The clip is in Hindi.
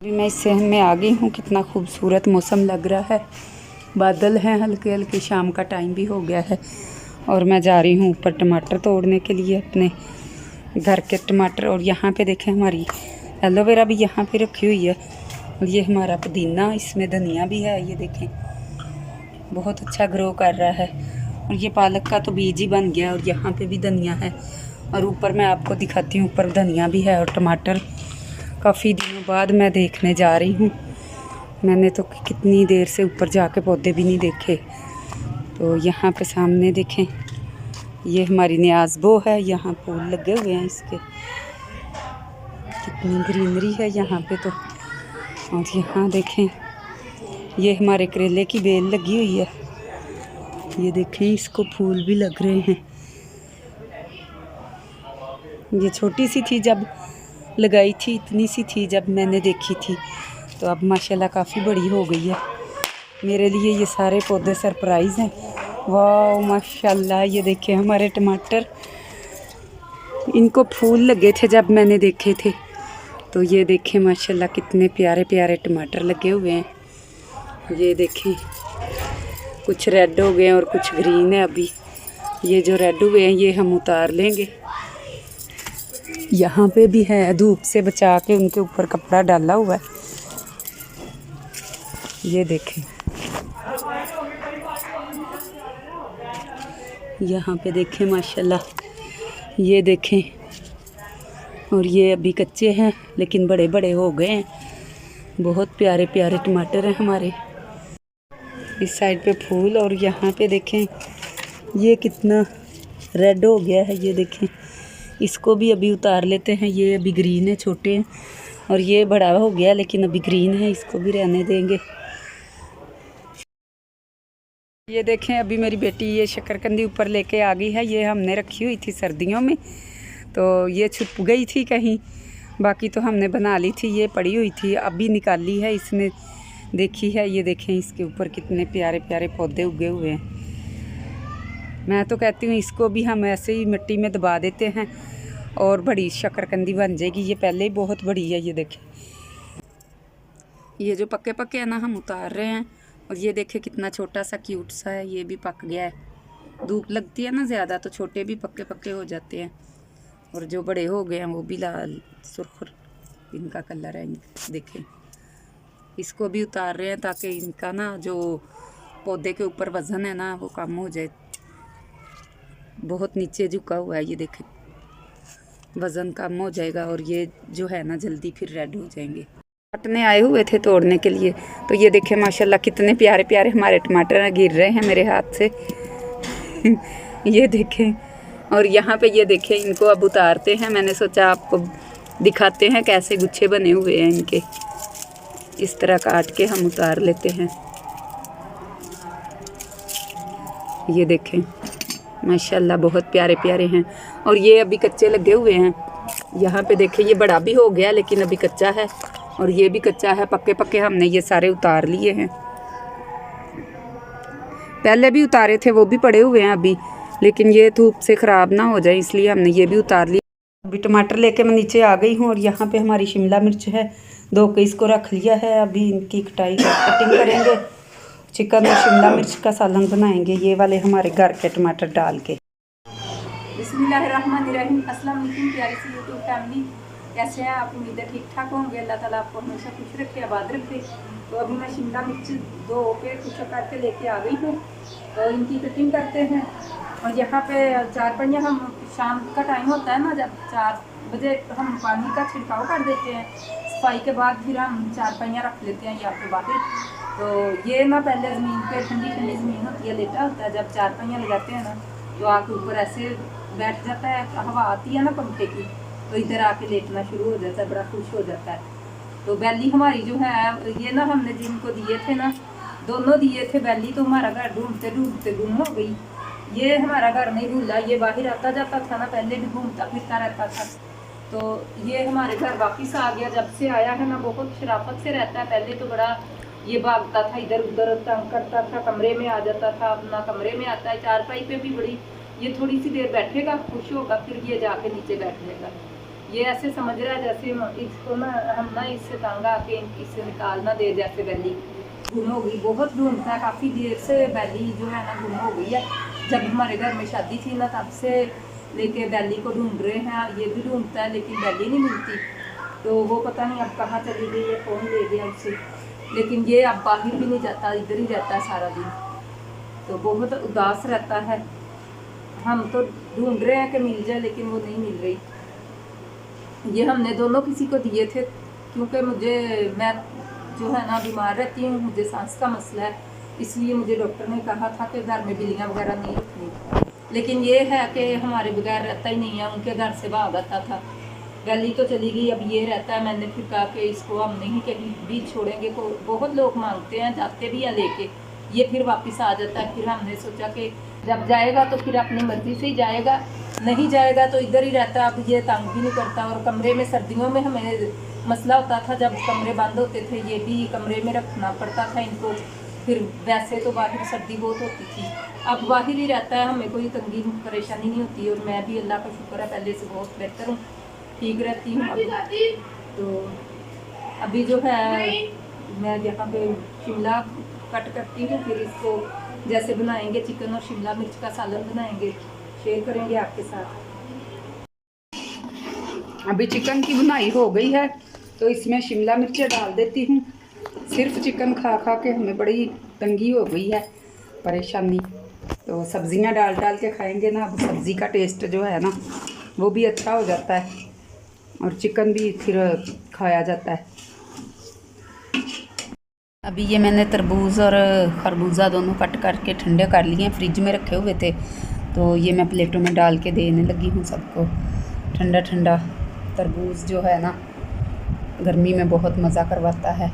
अभी मैं इस सहन में आ गई हूँ। कितना खूबसूरत मौसम लग रहा है। बादल हैं हल्के हल्के, शाम का टाइम भी हो गया है और मैं जा रही हूँ ऊपर टमाटर तोड़ने के लिए, अपने घर के टमाटर। और यहाँ पे देखें हमारी एलोवेरा भी यहाँ पे रखी हुई है और ये हमारा पुदीना, इसमें धनिया भी है। ये देखें बहुत अच्छा ग्रो कर रहा है। और ये पालक का तो बीज ही बन गया और यहाँ पे भी धनिया है। और ऊपर मैं आपको दिखाती हूँ, ऊपर धनिया भी है और टमाटर। काफ़ी दिनों बाद मैं देखने जा रही हूँ। मैंने तो कितनी देर से ऊपर जाके पौधे भी नहीं देखे। तो यहाँ पे सामने देखें, ये हमारी न्याज़बो है। यहाँ फूल लगे हुए हैं इसके, कितनी ग्रीनरी है यहाँ पे तो। और यहाँ देखें, ये हमारे करेले की बेल लगी हुई है। ये देखें, इसको फूल भी लग रहे हैं। ये छोटी सी थी जब लगाई थी, इतनी सी थी जब मैंने देखी थी, तो अब माशाल्लाह काफ़ी बड़ी हो गई है। मेरे लिए ये सारे पौधे सरप्राइज़ हैं। वाह माशाल्लाह, ये देखें हमारे टमाटर, इनको फूल लगे थे जब मैंने देखे थे। तो ये देखें माशाल्लाह कितने प्यारे प्यारे टमाटर लगे हुए हैं। ये देखें, कुछ रेड हो गए हैं और कुछ ग्रीन है। अभी ये जो रेड हुए हैं ये हम उतार लेंगे। यहाँ पे भी है, धूप से बचा के उनके ऊपर कपड़ा डाला हुआ है। ये देखें, यहाँ पे देखें माशाल्लाह, ये देखें। और ये अभी कच्चे हैं लेकिन बड़े बड़े हो गए हैं। बहुत प्यारे प्यारे टमाटर हैं हमारे। इस साइड पे फूल, और यहाँ पे देखें ये कितना रेड हो गया है। ये देखें, इसको भी अभी उतार लेते हैं। ये अभी ग्रीन है, छोटे हैं, और ये बड़ा हो गया लेकिन अभी ग्रीन है, इसको भी रहने देंगे। ये देखें, अभी मेरी बेटी ये शकरकंदी ऊपर लेके आ गई है। ये हमने रखी हुई थी सर्दियों में, तो ये छुप गई थी कहीं, बाकी तो हमने बना ली थी। ये पड़ी हुई थी, अभी निकाली है इसने, देखी है। ये देखें, इसके ऊपर कितने प्यारे प्यारे पौधे उगे हुए हैं। मैं तो कहती हूँ इसको भी हम ऐसे ही मिट्टी में दबा देते हैं और बड़ी शकरकंदी बन जाएगी। ये पहले ही बहुत बड़ी है। ये देखें, ये जो पक्के पक्के हैं ना, हम उतार रहे हैं। और ये देखें कितना छोटा सा क्यूट सा है, ये भी पक गया है। धूप लगती है ना ज़्यादा तो छोटे भी पक्के पक्के हो जाते हैं, और जो बड़े हो गए हैं वो भी लाल सुर्ख इनका कलर है। देखें, इसको भी उतार रहे हैं ताकि इनका ना जो पौधे के ऊपर वज़न है ना वो कम हो जाए। बहुत नीचे झुका हुआ है, ये देखें, वज़न कम हो जाएगा और ये जो है ना जल्दी फिर रेड हो जाएंगे। काटने आए हुए थे तोड़ने के लिए, तो ये देखें माशाल्लाह कितने प्यारे प्यारे हमारे टमाटर गिर रहे हैं मेरे हाथ से। ये देखें, और यहाँ पे ये देखें, इनको अब उतारते हैं। मैंने सोचा आपको दिखाते हैं कैसे गुच्छे बने हुए हैं इनके। इस तरह काट के हम उतार लेते हैं। ये देखें माशाल्लाह बहुत प्यारे प्यारे हैं। और ये अभी कच्चे लगे हुए हैं। यहाँ पे देखें, ये बड़ा भी हो गया लेकिन अभी कच्चा है, और ये भी कच्चा है। पक्के पक्के हमने ये सारे उतार लिए हैं। पहले भी उतारे थे, वो भी पड़े हुए हैं अभी, लेकिन ये धूप से ख़राब ना हो जाए इसलिए हमने ये भी उतार लिया। अभी टमाटर लेके मैं नीचे आ गई हूँ, और यहाँ पे हमारी शिमला मिर्च है, 2 पीस को रख लिया है। अभी इनकी कटिंग करेंगे, चिकन और शिमला मिर्च का सालन बनाएंगे, ये वाले हमारे घर के टमाटर डाल के। बिस्मिल्लाहिर्रहमानिर्रहीम। अस्सलाम वालेकुम प्यारी सी यूट्यूब फैमिली, कैसे हैं आप? उम्मीद है ठीक ठाक होंगे। अल्लाह ताला आपको हमेशा खुश रखे, आबाद रखे। तो अभी मैं शिमला मिर्च 2 पे कुछ करके लेके आ गई हूँ, तो इनकी कटिंग करते हैं। और यहाँ पे 4 पहिया, हम शाम का टाइम होता है ना, जब 4 बजे हम पानी का छिड़काव कर देते हैं। सफाई के बाद फिर हम 4 पहिया रख लेते हैं यहाँ पे बाहर। तो ये ना पहले ज़मीन पे ठंडी ठंडी ज़मीन होती है, लेटा होता है। जब 4 पहिया लगाते हैं ना तो आके ऊपर ऐसे बैठ जाता है, हवा आती है ना पंखे की, तो इधर आके लेटना शुरू हो जाता है, बड़ा खुश हो जाता है। तो बैली हमारी जो है, ये ना हमने जिनको दिए थे ना, दोनों दिए थे बैली, तो हमारा घर ढूंढते ढूंढते गुम हो गई। ये हमारा घर नहीं भूला, ये बाहर आता जाता था ना, पहले भी घूमता फिरता रहता था। तो ये हमारे घर वापस आ गया। जब से आया है ना बहुत शराफत से रहता है। पहले तो बड़ा ये भागता था, इधर उधर तंग करता था, कमरे में आ जाता था, अपना कमरे में आता है। चारपाई पे भी बड़ी, ये थोड़ी सी देर बैठेगा, खुश होगा, फिर ये जाके नीचे बैठ जाएगा। ये ऐसे समझ रहा है जैसे इसको ना हम ना इससे तंग आके इससे निकाल ना दे, जैसे बैली गुम हो गई। बहुत ढूंढता है, काफ़ी देर से बैली जो है ना गुम हो गई है। जब हमारे घर में शादी थी ना तब से लेके बैली को ढूंढ रहे हैं। ये भी ढूंढता है लेकिन बैली नहीं मिलती, तो वो पता नहीं अब कहाँ चली गई है, कौन ले गया उसे। लेकिन ये अब बाहर भी नहीं जाता, इधर ही रहता है सारा दिन, तो बहुत उदास रहता है। हम तो ढूंढ रहे हैं कि मिल जाए लेकिन वो नहीं मिल रही। ये हमने दोनों किसी को दिए थे, क्योंकि मैं जो है ना बीमार रहती हूँ, मुझे सांस का मसला है, इसलिए मुझे डॉक्टर ने कहा था कि घर में बिल्लियाँ वगैरह नहीं रखनी। लेकिन ये है कि हमारे बगैर रहता ही नहीं है, उनके घर से भाग आता था। गली तो चली गई, अब ये रहता है। मैंने फिर कहा कि इसको हम नहीं कहीं भी छोड़ेंगे, को बहुत लोग मांगते हैं, जाते भी हैं लेके, ये फिर वापस आ जाता है। फिर हमने सोचा कि जब जाएगा तो फिर अपनी मर्ज़ी से ही जाएगा, नहीं जाएगा तो इधर ही रहता है। अब ये तंग भी नहीं करता। और कमरे में सर्दियों में हमें मसला होता था, जब कमरे बंद होते थे, ये भी कमरे में रखना पड़ता था इनको। फिर वैसे तो बाहर सर्दी बहुत होती थी, अब बाहर ही रहता है, हमें कोई तंगी परेशानी नहीं होती। और मैं भी अल्लाह का शुक्र है पहले से बहुत बेहतर हूँ, ठीक रहती हूँ अब। तो अभी जो है मैं यहाँ पे शिमला कट करती हूँ, फिर इसको जैसे बनाएंगे चिकन और शिमला मिर्च का सालन बनाएंगे, शेयर करेंगे आपके साथ। अभी चिकन की बुनाई हो गई है तो इसमें शिमला मिर्च डाल देती हूँ। सिर्फ चिकन खा खा के हमें बड़ी तंगी हो गई है, परेशानी। तो सब्जियां डाल डाल के खाएंगे ना, अब सब्ज़ी का टेस्ट जो है ना वो भी अच्छा हो जाता है और चिकन भी फिर खाया जाता है। अभी ये मैंने तरबूज़ और खरबूजा दोनों कट करके ठंडे कर लिए हैं, फ्रिज में रखे हुए थे, तो ये मैं प्लेटों में डाल के देने लगी हूँ सबको। ठंडा ठंडा तरबूज जो है ना गर्मी में बहुत मज़ा करवाता है।